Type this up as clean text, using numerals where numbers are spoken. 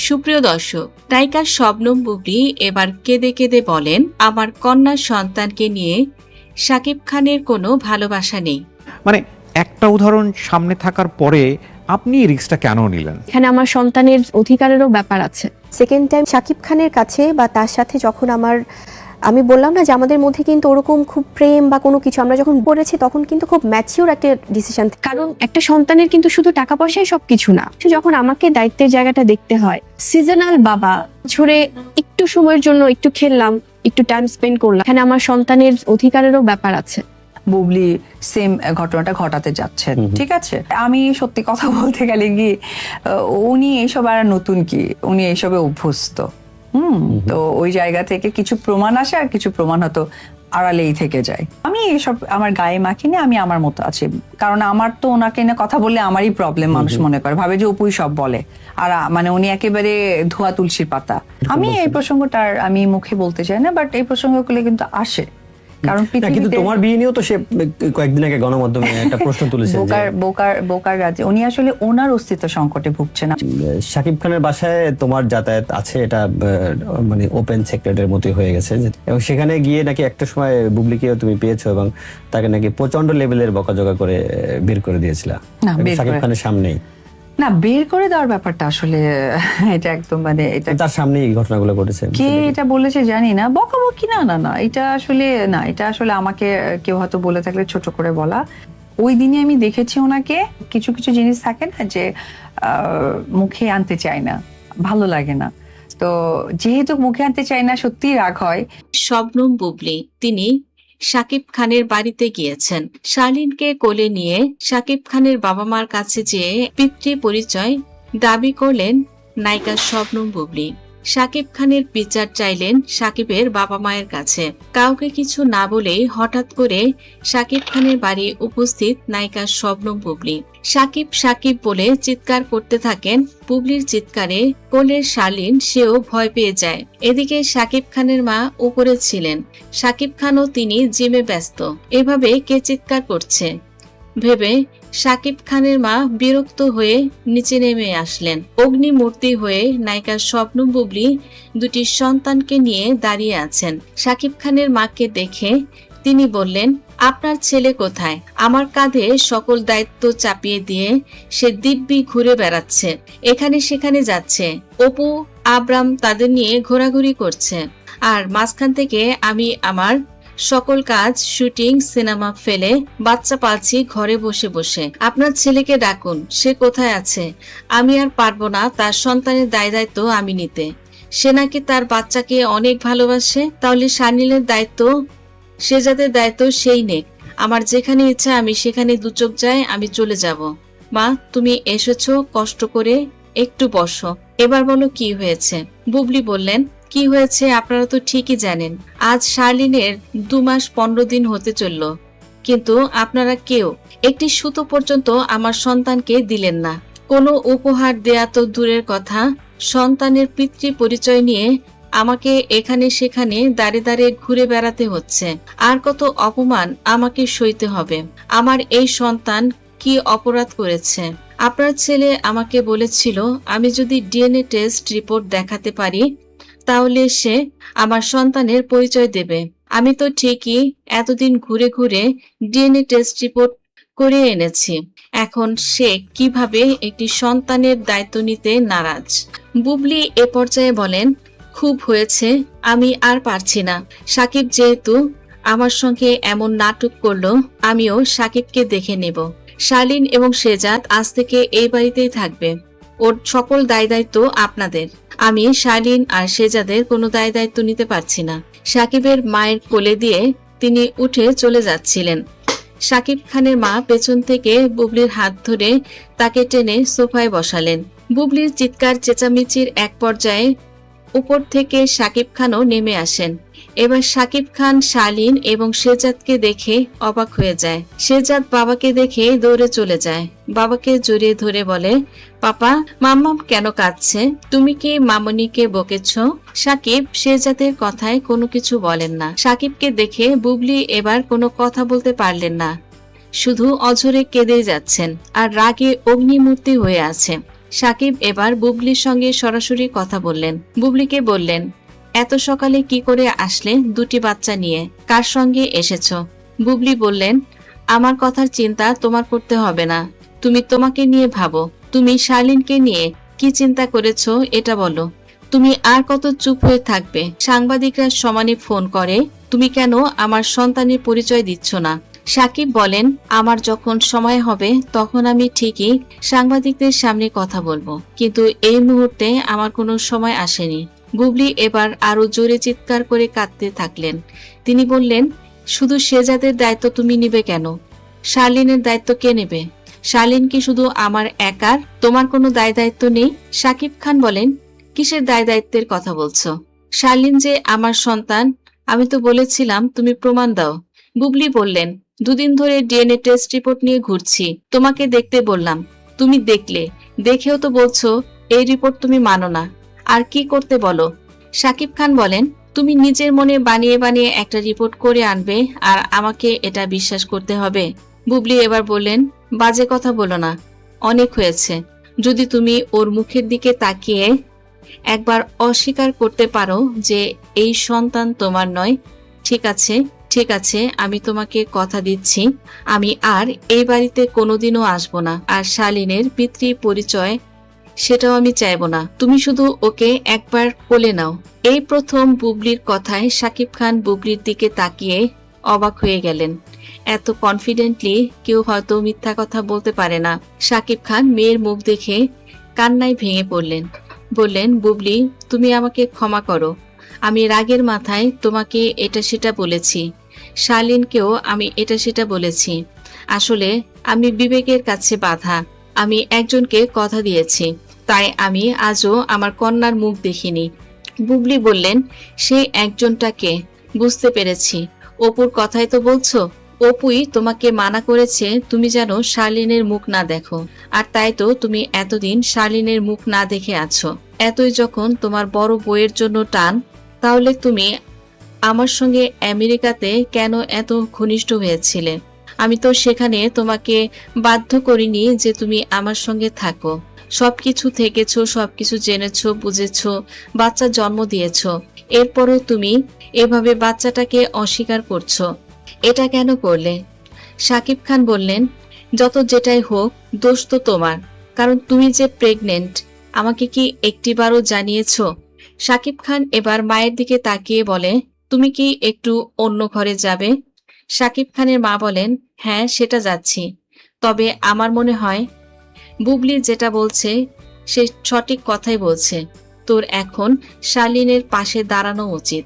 সুপ্রিয় দর্শক, নায়িকা শবনম বুবলি এবার কেঁদে কেঁদে বলেন, আমার কন্যা সন্তানকে নিয়ে শাকিব খানের কোনো ভালোবাসা নেই। মানে একটা উদাহরণ সামনে থাকার পরে আপনি রিস্কটা কেন নিলেন? এখানে আমার সন্তানের অধিকারেরও ব্যাপার আছে। সেকেন্ড টাইম শাকিব খানের কাছে বা তার সাথে যখন আমি বললাম না যে আমাদের মধ্যে কিন্তু ওরকম খুব প্রেম বা কোনো কিছু, আমরা যখন পড়েছি তখন কিন্তু খুব ম্যাচিউর একটা ডিসিশন। কারণ একটা সন্তানের কিন্তু শুধু টাকা পয়সাই সবকিছু না। যখন আমাকে দায়িত্বের জায়গাটা দেখতে হয়, সিজনাল বাবা ছড়ে একটু সময়ের জন্য একটু খেললাম, একটু টাইম স্পেন্ড করলাম, এখানে আমার সন্তানের অধিকারেরও ব্যাপার আছে। বুবলি সেম ঘটনাটা ঘটাতে যাচ্ছেন, ঠিক আছে। আমি সত্যি কথা বলতে গেলে কি, উনি এইসব আর নতুন কি, উনি এইসবে অভ্যস্ত। তো ওই জায়গা থেকে কিছু প্রমাণ আসে আর কিছু প্রমাণ হয়তো আড়ালেই থেকে যায়। আমি এসব আমার গায়ে মাখিনি, আমি আমার মতো আছি। কারণ আমার তো ওনাকে নিয়ে কথা বললে আমারই প্রবলেম, মানুষ মনে করে, ভাবে যে অপুই সব বলে, আর মানে উনি একেবারে ধোয়া তুলসীর পাতা। আমি এই প্রসঙ্গটার আমি মুখে বলতে চাই না, বাট এই প্রসঙ্গগুলো কিন্তু আসে। কারণ কিন্তু তোমার বিয়ে নিয়েও তো সে কয়েকদিন আগে গণমাধ্যমে একটা প্রশ্ন তুলেছে, বোকার রাজ্যে উনি আসলে ওনার অস্তিত্ব সংকটে ভুগছেন। শাকিব খানের বাসায় তোমার যাতায়াত আছে, এটা মানে ওপেন সেক্রেটের মতোই হয়ে গেছে, এবং সেখানে গিয়ে নাকি একটা সময় বুবলিকেও তুমি পেয়েছো এবং তাকে নাকি প্রচন্ড লেভেলের বকাঝকা করে বের করে দিয়েছিলা শাকিব খানের সামনেই। না, বের করে দেওয়ার ব্যাপারটা আসলে এটা একদম মানে এটা তার সামনেই ঘটনাগুলো ঘটেছে। কে এটা বলেছে জানি না, বকাবকি না না না, এটা আসলে আমাকে কেউ হয়তো বলে থাকলে ছোট করে বলা। ওই দিনে আমি দেখেছি ওনাকে, কিছু কিছু জিনিস থাকে না যে মুখে আনতে চায় না, ভালো লাগে না, তো যেহেতু মুখে আনতে চায় না, সত্যি রাগ হয়। শবনম বুবলি তিনি শাকিব খানের বাড়িতে গিয়েছেন। শার্লিনকে কোলে নিয়ে শাকিব খানের বাবা মার কাছে যেয়ে পিতৃ পরিচয় দাবি করলেন নায়িকা শবনম বুবলি। শাকিব খানের বিচার চাইলেন শাকিবের বাবা মায়ের কাছে। কাউকে কিছু না বলেই হঠাৎ করে শাকিব খানের বাড়ি উপস্থিত নায়িকা শবনম বুবলি। শাকিব শাকিব বলে চিৎকার করতে থাকেন। বুবলির চিৎকারে কোলের শার্লিন সেও ভয় পেয়ে যায়। এদিকে শাকিব খানের মা উপরে ছিলেন। শাকিব খানও তিনি জিমে ব্যস্ত। এভাবে কে চিৎকার করছে ভেবে শাকিব খানের মা বিরক্ত হয়ে নিচে নেমে আসলেন। অগ্নিমূর্তি হয়ে নায়িকা শবনম বুবলি দুটি সন্তানকে নিয়ে দাঁড়িয়ে আছেন। শাকিব খানের মাকে দেখে তিনি বললেন, আপনার ছেলে কোথায়? আমার কাঁধে সকল দায়িত্ব চাপিয়ে দিয়ে সে দিব্যি ঘুরে বেড়াচ্ছে, এখানে সেখানে যাচ্ছে। অপু আব্রাম তাদের নিয়ে ঘোরাঘুরি করছে, আর মাঝখান থেকে আমি আমার সকল কাজ, শুটিং, সিনেমা ফেলে বাচ্চা পালছি ঘরে বসে বসে। আপনার ছেলেকে ডাকুন, সে কোথায় আছে? আমি আর পারবো না তার সন্তানের দায় দায়িত্ব আমি নিতে। সে নাকি তার বাচ্চাকে অনেক ভালোবাসে, তাহলে শার্লিনের দায়িত্ব, সে যাদের দায়িত্ব সেই নেক। আমার যেখানে ইচ্ছা আমি সেখানে দু চোখ যাই, আমি চলে যাব। মা, তুমি এসেছো কষ্ট করে, একটু বসো। এবার বলো কি হয়েছে? বুবলি বললেন, কি হয়েছে আপনারা তো ঠিকই জানেন। আজ শার্লিনের 2 মাস 15 দিন হতে চলল, কিন্তু আপনারা কেউ একটি সুতো পর্যন্ত আমার সন্তানকে দিলেন না। কোনো উপহার দেয়া তো দূরের কথা, সন্তানের পিতৃ পরিচয় নিয়ে আমাকে এখানে সেখানে দাঁড়ে দাঁড়ে ঘুরে বেড়াতে হচ্ছে। আর কত অপমান আমাকে সইতে হবে? আমার এই সন্তান কি অপরাধ করেছে? আপনার ছেলে আমাকে বলেছিল, আমি যদি ডিএনএ টেস্ট রিপোর্ট দেখাতে পারি তাহলে সে আমার সন্তানের পরিচয় দেবে। আমি তো ঠিকই এতদিন ঘুরে ঘুরে ডিএনএ টেস্ট রিপোর্ট করে এনেছি। এখন সে কিভাবে একটি সন্তানের দায়িত্ব নিতে নারাজ? বুবলি এ পর্যায়ে বলেন, খুব হয়েছে, আমি আর পারছি না। শাকিব যেহেতু আমার সঙ্গে এমন নাটক করলো, আমিও শাকিবকে দেখে নেব। শার্লিন এবং শেজাদ আজ থেকে এই বাড়িতেই থাকবে। ওর সকল দায় দায়িত্ব আপনাদের। আমি শার্লিন আর শেজাদের কোনো দায় দায়িত্ব নিতে পারছি না। শাকিবের মায়ের কোলে দিয়ে তিনি উঠে চলে যাচ্ছিলেন। শাকিব খানের মা পেছন থেকে বুবলির হাত ধরে তাকে টেনে সোফায় বসালেন। বুবলির চিৎকার চেঁচামেচির এক পর্যায়ে উপর থেকে শাকিব খানও নেমে আসেন। এবার শাকিব খান শার্লিন এবং শেজাদকে দেখে অবাক হয়ে যায়। শেজাদ বাবাকে দেখে দৌড়ে চলে যায়। বাবাকে জড়িয়ে ধরে বলে, পাপা, মাম্মাম কেন কাঁদছে? তুমি কি মামনিকে বকেছ? শাকিব শেজাদের কথায় কোনো কিছু বলেন না। শাকিবকে দেখে বুবলি এবার কোনো কথা বলতে পারলেন না, শুধু অঝরে কেঁদে যাচ্ছেন আর রাগে অগ্নিমূর্তি হয়ে আছে। সাকিব এবার বুবলির সঙ্গে সরাসরি কথা বললেন। বুবলিকে বললেন, এত সকালে কি করে আসলে 2টি বাচ্চা নিয়ে? কার সঙ্গে এসেছো? বুবলি বললেন, আমার কথার চিন্তা তোমার করতে হবে না, তুমি তোমাকে নিয়ে ভাবো। তুমি শার্লিনকে নিয়ে কি চিন্তা করেছো এটা বলো। তুমি আর কত চুপ হয়ে থাকবে? সাংবাদিকরা সমানে ফোন করে, তুমি কেন আমার সন্তানের পরিচয় দিচ্ছ না? সাকিব বলেন, আমার যখন সময় হবে তখন আমি ঠিকই সাংবাদিকদের সামনে কথা বলবো, কিন্তু এই মুহূর্তে আমার কোনো সময় আসেনি। বুবলি এবার আরো জোরে চিৎকার করে কাঁদতে থাকলেন। তিনি বললেন, শুধু শেজাদের দায়িত্ব তুমি নিবে কেন? শার্লিনের দায়িত্ব কে নেবে? শার্লিন কি শুধু আমার একার? তোমার কোনো দায় দায়িত্ব নেই? সাকিব খান বলেন, কিসের দায় দায়িত্বের কথা বলছো? শার্লিন যে আমার সন্তান, আমি তো বলেছিলাম তুমি প্রমাণ দাও। বুবলি বললেন, 2 দিন ধরে ডিএনএ টেস্ট রিপোর্ট নিয়ে ঘুরছি, তোমাকে দেখতে বললাম, তুমি দেখলে, দেখেও তো বলছো এই রিপোর্ট তুমি মানো না। আর কি করতে বলো? সাকিব খান বলেন, তুমি নিজের মনে বানিয়ে বানিয়ে একটা রিপোর্ট করে আনবে আর আমাকে এটা বিশ্বাস করতে হবে? বুবলি এবার বললেন, বাজে কথা বলো না, অনেক হয়েছে। যদি তুমি ওর মুখের দিকে তাকিয়ে একবার অস্বীকার করতে পারো যে এই সন্তান তোমার নয়, ঠিক আছে, ঠিক আছে, আমি তোমাকে কথা দিচ্ছি, আমি আর এই বাড়িতে কোনোদিনও আসবো না। আর শালিনের পিতৃ পরিচয় সেটাও আমি চাইবো না। তুমি শুধু ওকে একবার কোলে নাও। এই প্রথম বুবলির কথায় সাকিব খান বুবলির দিকে তাকিয়ে অবাক হয়ে গেলেন। এত কনফিডেন্টলি কেউ হয়তো মিথ্যা কথা বলতে পারে না। সাকিব খান মেয়ের মুখ দেখে কান্নায় ভেঙে পড়লেন। বললেন, বুবলি, তুমি আমাকে ক্ষমা করো, আমি রাগের মাথায় তোমাকে এটা সেটা বলেছি, শার্লিনকেও আমি এটা সেটা বলেছি। আসলে আমি বিবেকের কাছে বাধা। আমি একজনকে কথা দিয়েছি, তাই আমি আজও আমার কন্যার মুখ দেখিনি। বুবলি বললেন, সেই একজনটাকে বুঝতে পেরেছি। অপুর কথাই তো বলছো? অপুই তোমাকে মানা করেছে তুমি যেন শার্লিনের মুখ না দেখো, আর তাই তো তুমি এতদিন শার্লিনের মুখ না দেখে আছো। এতই যখন তোমার বড় বউয়ের জন্য টান, তাহলে তুমি আমার সঙ্গে আমেরিকাতে কেন এত ঘনিষ্ঠ হয়েছিলে? আমি তো সেখানে তোমাকে বাধ্য করিনি যে তুমি আমার সঙ্গে থাকো। সবকিছু থেকেছো, সবকিছু জেনেছো, বুঝেছো, বাচ্চা জন্ম দিয়েছো, এরপরও তুমি এভাবে বাচ্চাটাকে অস্বীকার করছো। এটা কেন করলে? সাকিব খান বললেন, যত যেটাই হোক দোষ তো তোমার, কারণ তুমি যে প্রেগনেন্ট আমাকে কি একটিবারও জানিয়েছো? সাকিব খান এবার মায়ের দিকে তাকিয়ে বলে, তুমি কি একটু অন্য ঘরে যাবে? সাকিব খানের মা বলেন, হ্যাঁ সেটা যাচ্ছি, তবে আমার মনে হয় বুবলি যেটা বলছে সে সঠিক কথাই বলছে, তোর এখন শার্লিনের পাশে দাঁড়ানো উচিত।